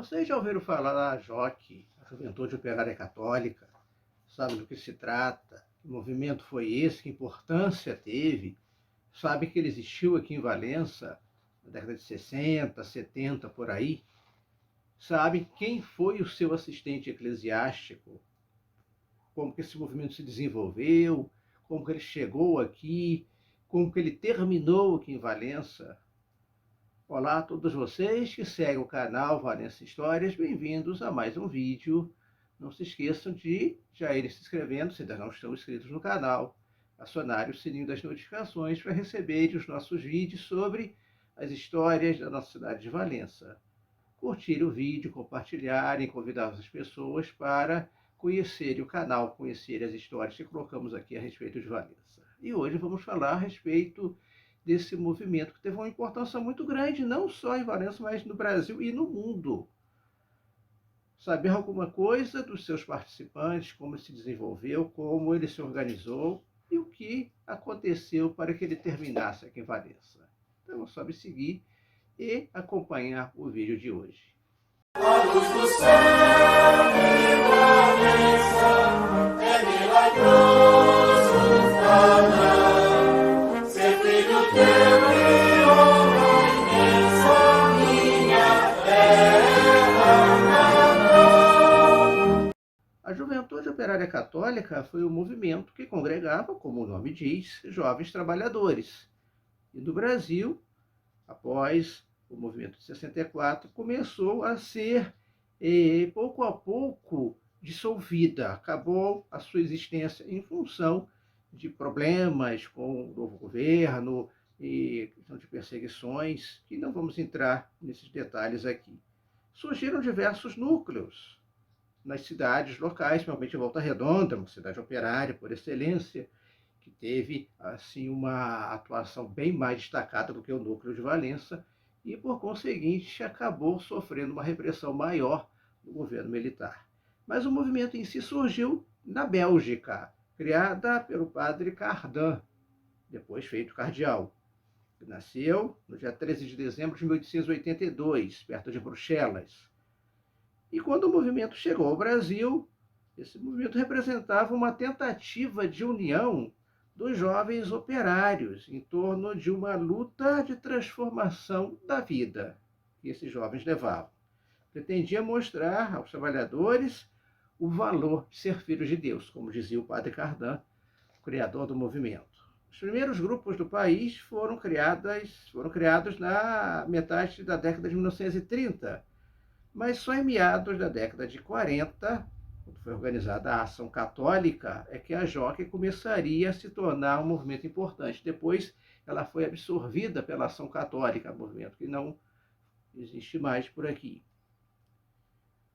Vocês já ouviram falar da JOC, a Juventude Operária Católica? Sabe do que se trata? Que movimento foi esse? Que importância teve? Sabe que ele existiu aqui em Valença na década de 60, 70, por aí? Sabe quem foi o seu assistente eclesiástico? Como que esse movimento se desenvolveu? Como que ele chegou aqui? Como que ele terminou aqui em Valença? Olá a todos vocês que seguem o canal Valença Histórias, bem-vindos a mais um vídeo. Não se esqueçam de já irem se inscrevendo, se ainda não estão inscritos no canal, acionarem o sininho das notificações para receberem os nossos vídeos sobre as histórias da nossa cidade de Valença. Curtirem o vídeo, compartilharem, convidar as pessoas para conhecerem o canal, conhecerem as histórias que colocamos aqui a respeito de Valença. E hoje vamos falar a respeito desse movimento que teve uma importância muito grande, não só em Valença, mas no Brasil e no mundo. Saber alguma coisa dos seus participantes, como ele se desenvolveu, como ele se organizou e o que aconteceu para que ele terminasse aqui em Valença. Então, é só me seguir e acompanhar o vídeo de hoje. A luz do céu de Valença é milagroso falar, ser filho teu e honra imensa minha terra natal. A Juventude Operária Católica foi um movimento que congregava, como o nome diz, jovens trabalhadores. E no Brasil, após o movimento de 64, começou a ser, pouco a pouco, dissolvida. Acabou a sua existência em função de problemas com o novo governo e questão de perseguições, que não vamos entrar nesses detalhes aqui. Surgiram diversos núcleos nas cidades locais, principalmente em Volta Redonda, uma cidade operária por excelência, que teve assim uma atuação bem mais destacada do que o núcleo de Valença e, por conseguinte, acabou sofrendo uma repressão maior do governo militar. Mas o movimento em si surgiu na Bélgica, criada pelo padre Cardan, depois feito cardeal, que nasceu no dia 13 de dezembro de 1882, perto de Bruxelas. E quando o movimento chegou ao Brasil, esse movimento representava uma tentativa de união dos jovens operários em torno de uma luta de transformação da vida que esses jovens levavam. Pretendia mostrar aos trabalhadores o valor de ser filhos de Deus, como dizia o padre Cardan, criador do movimento. Os primeiros grupos do país foram criados na metade da década de 1930, mas só em meados da década de 40, quando foi organizada a Ação Católica, é que a JOC começaria a se tornar um movimento importante. Depois ela foi absorvida pela Ação Católica, movimento que não existe mais por aqui.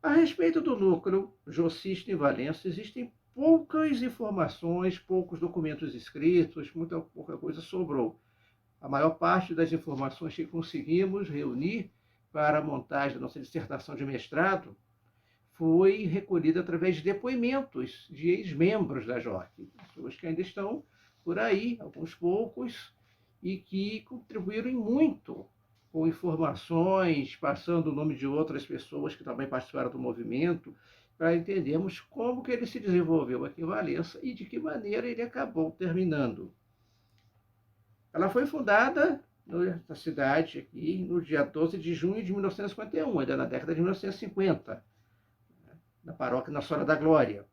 A respeito do núcleo jocista em Valença, existem poucas informações, poucos documentos escritos, pouca coisa sobrou. A maior parte das informações que conseguimos reunir para a montagem da nossa dissertação de mestrado foi recolhida através de depoimentos de ex-membros da JOC, pessoas que ainda estão por aí, alguns poucos, e que contribuíram muito com informações, passando o nome de outras pessoas que também participaram do movimento, para entendermos como que ele se desenvolveu aqui em Valença e de que maneira ele acabou terminando. Ela foi fundada na cidade aqui no dia 12 de junho de 1951, ainda na década de 1950, na paróquia Nossa Senhora da Glória.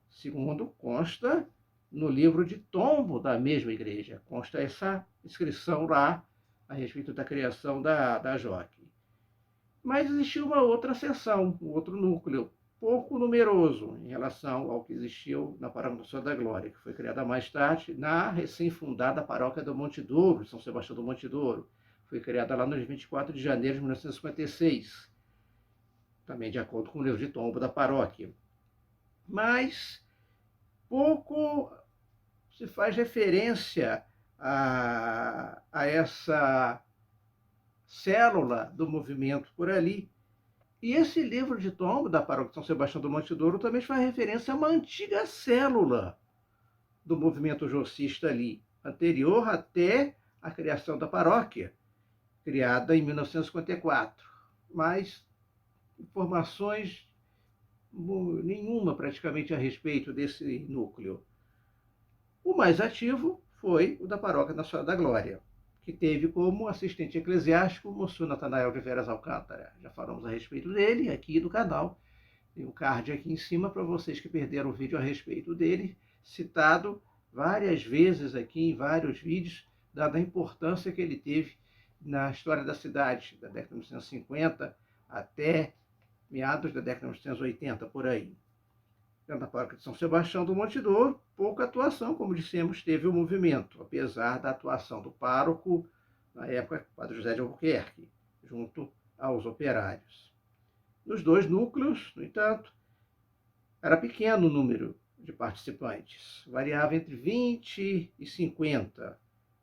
Segundo consta no livro de tombo da mesma igreja, consta essa inscrição lá a respeito da criação da JOC. Mas existiu uma outra seção, um outro núcleo, pouco numeroso em relação ao que existiu na paróquia Nossa Senhora da Glória, que foi criada mais tarde na recém-fundada paróquia do Monte Douro, São Sebastião do Monte Douro. Foi criada lá no dia 24 de janeiro de 1956, também de acordo com o livro de tombo da paróquia. Mas pouco se faz referência a essa célula do movimento por ali. E esse livro de tombo da paróquia São Sebastião do Monte Douro também faz referência a uma antiga célula do movimento jocista ali, anterior até a criação da paróquia, criada em 1954. Mas informações nenhuma praticamente a respeito desse núcleo. O mais ativo foi o da Paróquia Nossa Senhora da Glória, que teve como assistente eclesiástico o Monsenhor Natanael de Veras Alcântara. Já falamos a respeito dele aqui do canal. Tem um card aqui em cima para vocês que perderam o vídeo a respeito dele, citado várias vezes aqui em vários vídeos, dada a importância que ele teve na história da cidade, da década de 1950 até meados da década de 1980, por aí. Na paróquia de São Sebastião do Monte Douro, pouca atuação, como dissemos, teve o movimento, apesar da atuação do pároco, na época, Padre José de Albuquerque, junto aos operários. Nos dois núcleos, no entanto, era pequeno o número de participantes, variava entre 20 e 50,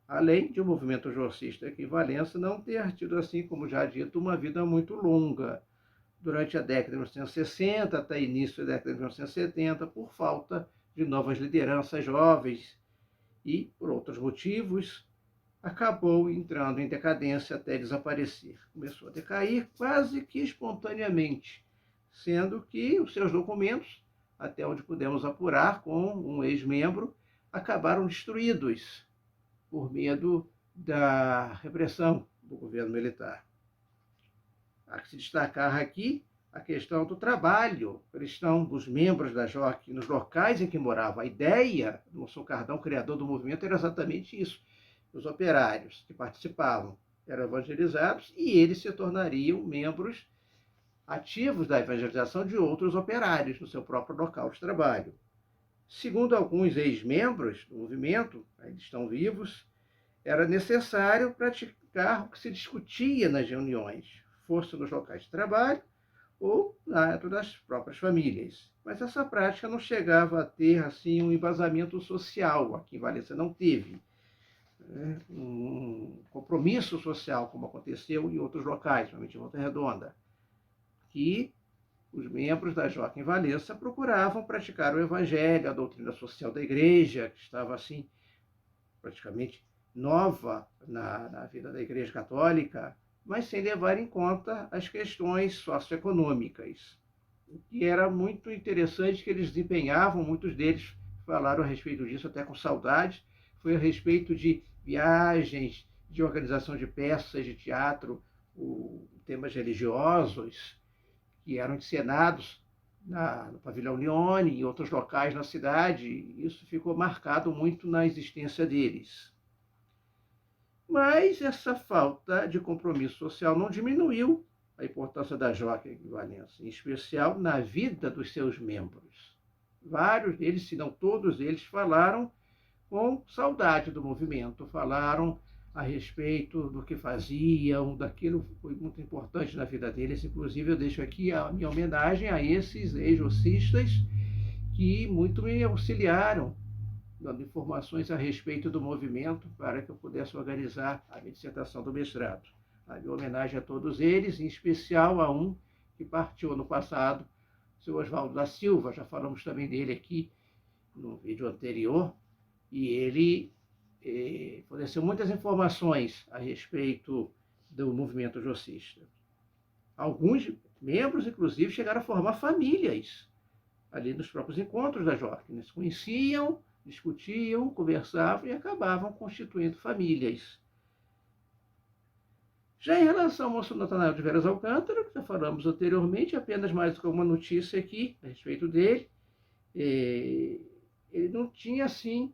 além de o movimento jorcista aqui em Valença não ter tido, assim como já dito, uma vida muito longa durante a década de 1960 até início da década de 1970, por falta de novas lideranças jovens e, por outros motivos, acabou entrando em decadência até desaparecer. Começou a decair quase que espontaneamente, sendo que os seus documentos, até onde pudemos apurar com um ex-membro, acabaram destruídos por medo da repressão do governo militar. Há que se destacar aqui a questão do trabalho cristão dos membros da JOC nos locais em que moravam. A ideia do Monsenhor Cardão, criador do movimento, era exatamente isso. Os operários que participavam eram evangelizados e eles se tornariam membros ativos da evangelização de outros operários no seu próprio local de trabalho. Segundo alguns ex-membros do movimento, ainda estão vivos, era necessário praticar o que se discutia nas reuniões, fosse nos locais de trabalho ou dentro das próprias famílias. Mas essa prática não chegava a ter assim um embasamento social. Aqui em Valença não teve um compromisso social, como aconteceu em outros locais, principalmente em Volta Redonda, que os membros da JOC em Valença procuravam praticar o evangelho, a doutrina social da igreja, que estava assim praticamente nova na vida da Igreja Católica, mas sem levar em conta as questões socioeconômicas. O que era muito interessante que eles desempenhavam, muitos deles falaram a respeito disso até com saudade, foi a respeito de viagens, de organização de peças de teatro, temas religiosos, que eram encenados no Pavilhão Unione e em outros locais na cidade. Isso ficou marcado muito na existência deles. Mas essa falta de compromisso social não diminuiu a importância da JOC em Valença, em especial na vida dos seus membros. Vários deles, se não todos eles, falaram com saudade do movimento, falaram a respeito do que faziam, daquilo que foi muito importante na vida deles. Inclusive, eu deixo aqui a minha homenagem a esses ex-jocistas que muito me auxiliaram, dando informações a respeito do movimento para que eu pudesse organizar a minha dissertação do mestrado. A minha homenagem a todos eles, em especial a um que partiu ano passado, o seu Oswaldo da Silva, já falamos também dele aqui no vídeo anterior, e ele forneceu muitas informações a respeito do movimento jocista. Alguns membros, inclusive, chegaram a formar famílias ali nos próprios encontros da JOC. Eles se conheciam, discutiam, conversavam e acabavam constituindo famílias. Já em relação ao Monsenhor Natanael de Veras Alcântara, que já falamos anteriormente, apenas mais uma notícia aqui a respeito dele. Ele não tinha, assim,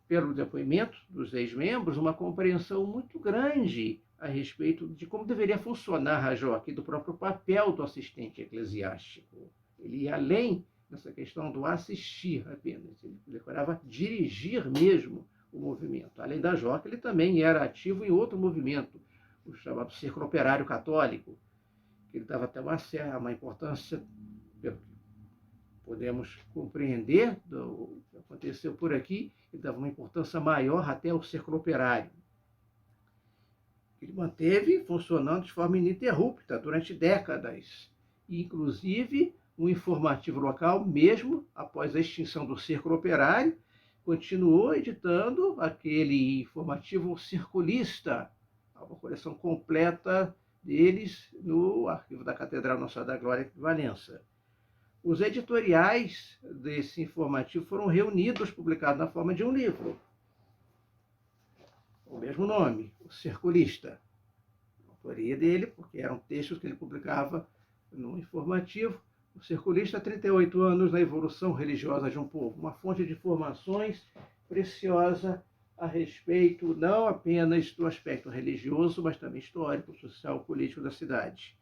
pelo depoimento dos ex-membros, uma compreensão muito grande a respeito de como deveria funcionar a JOC, do próprio papel do assistente eclesiástico. Ele ia além dessa questão do assistir apenas, ele procurava dirigir mesmo o movimento. Além da JOC, ele também era ativo em outro movimento, o chamado Círculo Operário Católico, que ele dava até uma importância, pelo que podemos compreender do que aconteceu por aqui, ele dava uma importância maior até ao Círculo Operário. Ele manteve funcionando de forma ininterrupta durante décadas, e inclusive um informativo local, mesmo após a extinção do Círculo Operário, continuou editando aquele informativo circulista, uma coleção completa deles no arquivo da Catedral Nossa Senhora da Glória de Valença. Os editoriais desse informativo foram reunidos, publicados na forma de um livro. O mesmo nome, O Circulista. A autoria dele, porque eram textos que ele publicava no informativo. O Circulista, 38 anos na evolução religiosa de um povo. Uma fonte de informações preciosa a respeito não apenas do aspecto religioso, mas também histórico, social, político da cidade.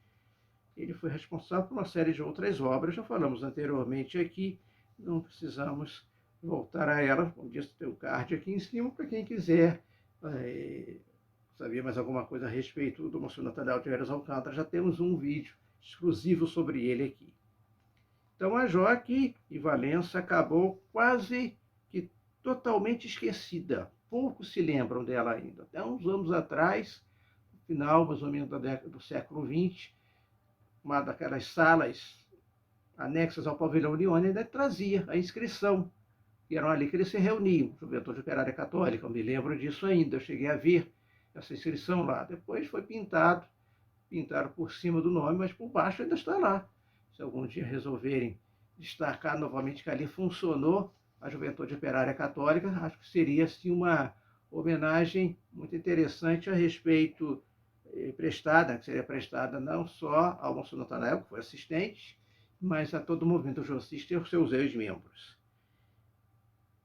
Ele foi responsável por uma série de outras obras, já falamos anteriormente aqui, não precisamos voltar a ela. Como disse, tem o card aqui em cima para quem quiser saber mais alguma coisa a respeito do Monsenhor Natanael de Veras Alcântara. Já temos um vídeo exclusivo sobre ele aqui. Então a Joque em Valença acabou quase que totalmente esquecida. Poucos se lembram dela ainda. Até uns anos atrás, no final mais ou menos da década do século XX, uma daquelas salas anexas ao pavilhão Unione ainda trazia a inscrição, que eram ali que eles se reuniam, Juventude Operária Católica, eu me lembro disso ainda, eu cheguei a ver essa inscrição lá. Depois foi pintaram por cima do nome, mas por baixo ainda está lá. Se algum dia resolverem destacar novamente que ali funcionou a Juventude Operária Católica, acho que seria assim uma homenagem muito interessante a respeito prestada, que seria prestada não só ao Monsenhor Natanael, que foi assistente, mas a todo o movimento josista e aos seus ex-membros.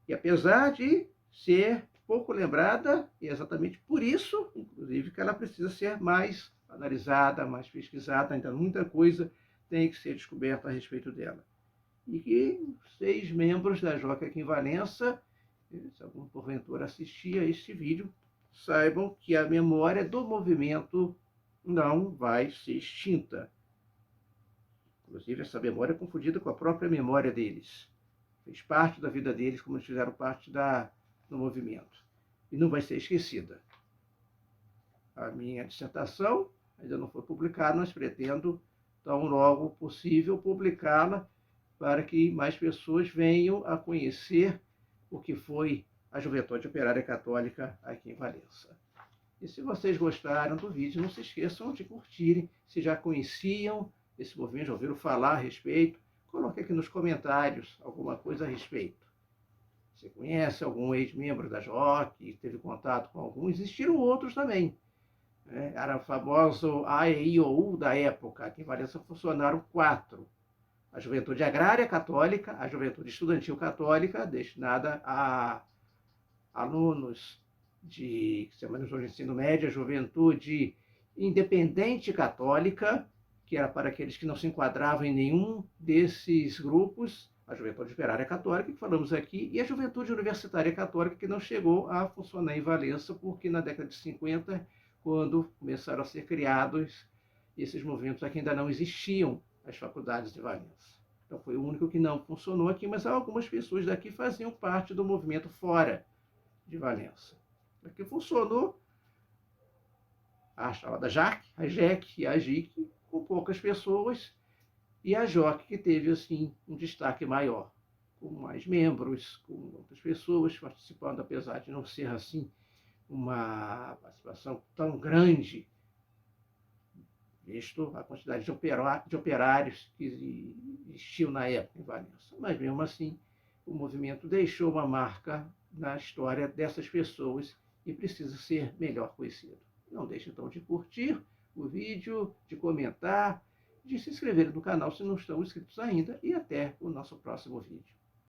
E apesar de ser pouco lembrada, e exatamente por isso, inclusive, que ela precisa ser mais analisada, mais pesquisada, ainda muita coisa tem que ser descoberta a respeito dela. E que 6 membros da Joque aqui em Valença, se algum porventura assistir a este vídeo, saibam que a memória do movimento não vai ser extinta. Inclusive, essa memória é confundida com a própria memória deles. Fez parte da vida deles, como eles fizeram parte do movimento. E não vai ser esquecida. A minha dissertação ainda não foi publicada, mas pretendo, tão logo possível, publicá-la para que mais pessoas venham a conhecer o que foi a Juventude Operária Católica aqui em Valença. E se vocês gostaram do vídeo, não se esqueçam de curtirem. Se já conheciam esse movimento, já ouviram falar a respeito, coloque aqui nos comentários alguma coisa a respeito. Você conhece algum ex-membro da Joque, teve contato com algum? Existiram outros também. Era o famoso AEIOU da época. Aqui em Valença funcionaram 4. A Juventude Agrária Católica, a Juventude Estudantil Católica, destinada a alunos de ensino médio, a Juventude Independente Católica, que era para aqueles que não se enquadravam em nenhum desses grupos, a Juventude Operária Católica, que falamos aqui, e a Juventude Universitária Católica, que não chegou a funcionar em Valença, porque na década de 50, quando começaram a ser criados esses movimentos aqui, ainda não existiam as faculdades de Valença. Então foi o único que não funcionou aqui, mas algumas pessoas daqui faziam parte do movimento fora de Valença. Aqui funcionou a chamada JAC, a JEC e a JIC, com poucas pessoas, e a JOC, que teve assim um destaque maior, com mais membros, com outras pessoas participando, apesar de não ser assim uma participação tão grande, visto a quantidade de operários que existiam na época em Valença. Mas mesmo assim, o movimento deixou uma marca na história dessas pessoas e precisa ser melhor conhecido. Não deixe então de curtir o vídeo, de comentar, de se inscrever no canal se não estão inscritos ainda, e até o nosso próximo vídeo.